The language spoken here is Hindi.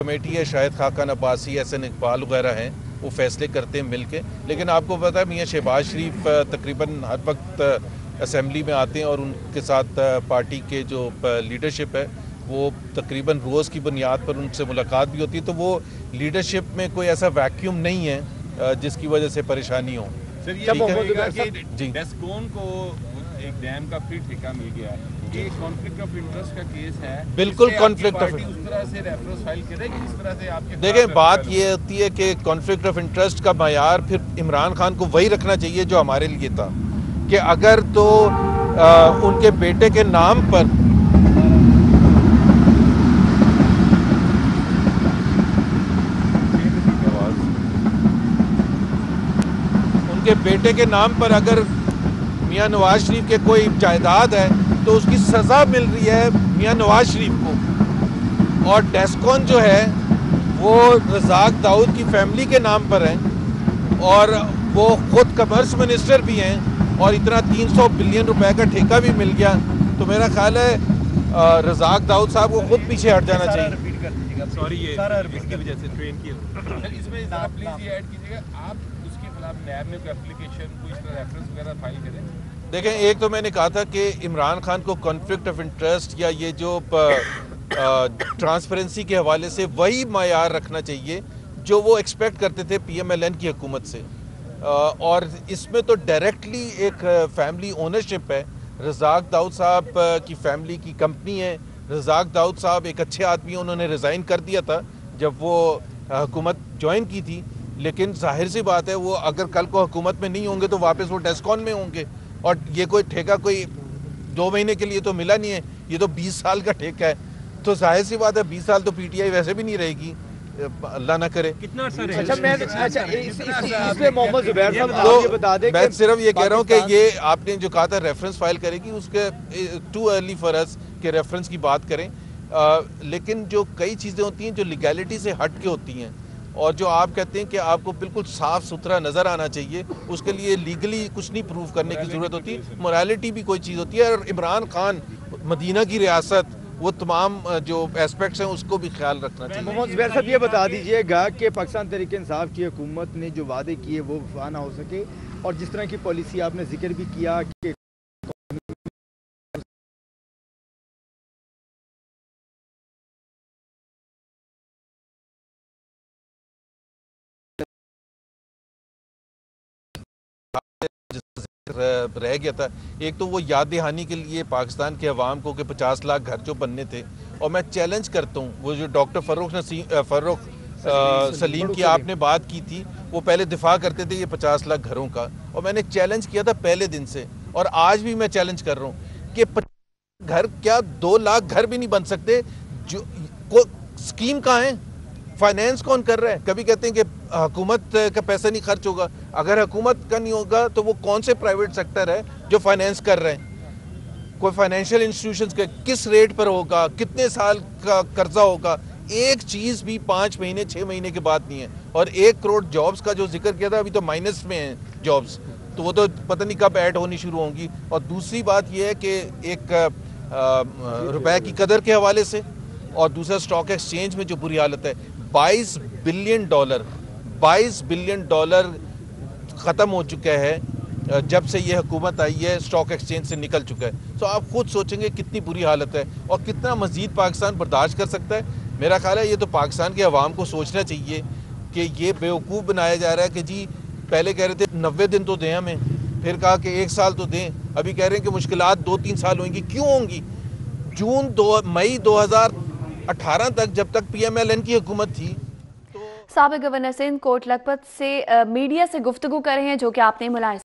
कमेटी है, शायद खाकान अब्बासी, एहसन इकबाल वगैरह हैं, वो फैसले करते हैं मिल के। लेकिन आपको पता है मियाँ शहबाज शरीफ तकरीबन हर वक्त असम्बली में आते हैं और उनके साथ पार्टी के जो लीडरशिप है वो तकरीबन रोज़ की बुनियाद पर उनसे मुलाकात भी होती है। तो वो लीडरशिप में कोई ऐसा वैक्यूम नहीं है जिसकी वजह से परेशानी हो। सर ये जी, डेस्कॉन को एक डैम का फ्री ठेका मिल गया है, ये कॉन्फ्लिक्ट ऑफ इंटरेस्ट का केस है। बिल्कुल कॉन्फ्लिक्ट ऑफ उस तरह से रेफरेंस फाइल करेगी जिस तरह से आपके देखें, बात ये होती है कि कॉन्फ्लिक्ट ऑफ इंटरेस्ट का मयार फिर इमरान खान को वही रखना चाहिए जो हमारे लिए था कि अगर तो उनके बेटे के नाम पर अगर मियां नवाज शरीफ के कोई जायदाद है तो उसकी सज़ा मिल रही है मियां नवाज शरीफ को, और डेस्कॉन जो है वो रज़ाक दाऊद की फैमिली के नाम पर है और वो खुद कमर्स मिनिस्टर भी हैं और इतना 300 बिलियन रुपए का ठेका भी मिल गया। तो मेरा ख्याल है रज़ाक दाऊद साहब को खुद पीछे हट जाना चाहिए। सॉरी, ये इसकी वजह से ट्रेन की इसमें प्लीज ये ऐड कीजिएगा, आप उसके खिलाफ नैब में कोई एप्लीकेशन, कोई इस तरह रेफरेंस वगैरह फाइल करें। देखें, एक तो मैंने कहा था कि इमरान खान को कॉन्फ्लिक्ट ऑफ इंटरेस्ट या ये जो ट्रांसपेरेंसी के हवाले से वही मायार रखना चाहिए जो वो एक्सपेक्ट करते थे PMLN की हुकूमत से। और इसमें तो डायरेक्टली एक फैमिली ओनरशिप है। रज़ाक दाऊद साहब की फैमिली की कंपनी है। रज़ाक दाऊद साहब एक अच्छे आदमी हैं, उन्होंने रिज़ाइन कर दिया था जब वो हुकूमत ज्वाइन की थी, लेकिन जाहिर सी बात है वो अगर कल को हुकूमत में नहीं होंगे तो वापस वो डेस्कॉन में होंगे। और ये कोई ठेका कोई 2 महीने के लिए तो मिला नहीं है, ये तो 20 साल का ठेका है। तो जाहिर सी बात है 20 साल तो PTI वैसे भी नहीं रहेगी, अल्लाह ना करे। कितना अर्सा अच्छा, इसमें मोहम्मद जुबैर साहब आप ये बता दें मैं सिर्फ ये कह रहा हूँ कि ये आपने जो कहा था रेफरेंस फाइल करेगी, उसके टू अर्ली फॉर अस के रेफरेंस की बात करें। लेकिन जो कई चीज़ें होती हैं जो लीगैलिटी से हट के होती हैं और जो आप कहते हैं कि आपको बिल्कुल साफ सुथरा नज़र आना चाहिए, उसके लिए लीगली कुछ नहीं प्रूव करने की ज़रूरत होती, मोरालिटी भी कोई चीज़ होती है। और इमरान खान, मदीना की रियासत, वो तमाम जो एस्पेक्ट्स हैं उसको भी ख्याल रखना चाहिए। मोहम्मद जुबैर साहब ये बता दीजिएगा कि पाकिस्तान तहरीक इंसाफ की हुकूमत ने जो वादे किए वो वफा ना हो सके, और जिस तरह की पॉलिसी आपने जिक्र भी किया कि रह गया था, एक तो वो याद दहानी के लिए पाकिस्तान के अवाम को कि 50 लाख घर जो बनने थे। और मैं चैलेंज करता हूँ, वो जो डॉक्टर फ़र्रुख सलीम की आपने बात की थी, वो पहले दिफा करते थे ये 50 लाख घरों का, और मैंने चैलेंज किया था पहले दिन से और आज भी मैं चैलेंज कर रहा हूँ कि घर क्या 2 लाख घर भी नहीं बन सकते। जो स्कीम कहाँ है, फाइनेंस कौन कर रहा है? कभी कहते हैं कि हुकूमत का पैसा नहीं खर्च होगा, अगर हुकूमत का नहीं होगा तो वो कौन से प्राइवेट सेक्टर है जो फाइनेंस कर रहे हैं? कोई फाइनेंशियल इंस्टीट्यूशंस के किस रेट पर होगा, कितने साल का कर्जा होगा? एक चीज़ भी 5 महीने 6 महीने के बाद नहीं है। और 1 करोड़ जॉब्स का जो जिक्र किया था, अभी तो माइनस में है जॉब्स, तो वो तो पता नहीं कब ऐड होनी शुरू होंगी। और दूसरी बात यह है कि एक रुपए की कदर के हवाले से, और दूसरा स्टॉक एक्सचेंज में जो बुरी हालत है, 22 बिलियन डॉलर ख़त्म हो चुका है जब से ये हुकूमत आई है, स्टॉक एक्सचेंज से निकल चुका है। तो आप खुद सोचेंगे कितनी बुरी हालत है और कितना मज़ीद पाकिस्तान बर्दाश्त कर सकता है। मेरा ख्याल है ये तो पाकिस्तान के अवाम को सोचना चाहिए कि ये बेवकूफ़ बनाया जा रहा है कि जी पहले कह रहे थे 90 दिन तो दें हमें, फिर कहा कि 1 साल तो दें, अभी कह रहे हैं कि मुश्किलात 2-3 साल होंगी। क्यों होंगी? मई 2018 तक, जब तक PMLN की हुकूमत थी। साबिक गवर्नर सिंध कोट लखपत से मीडिया से गुफ्तगू कर रहे हैं, जो कि आपने मुलाहिजा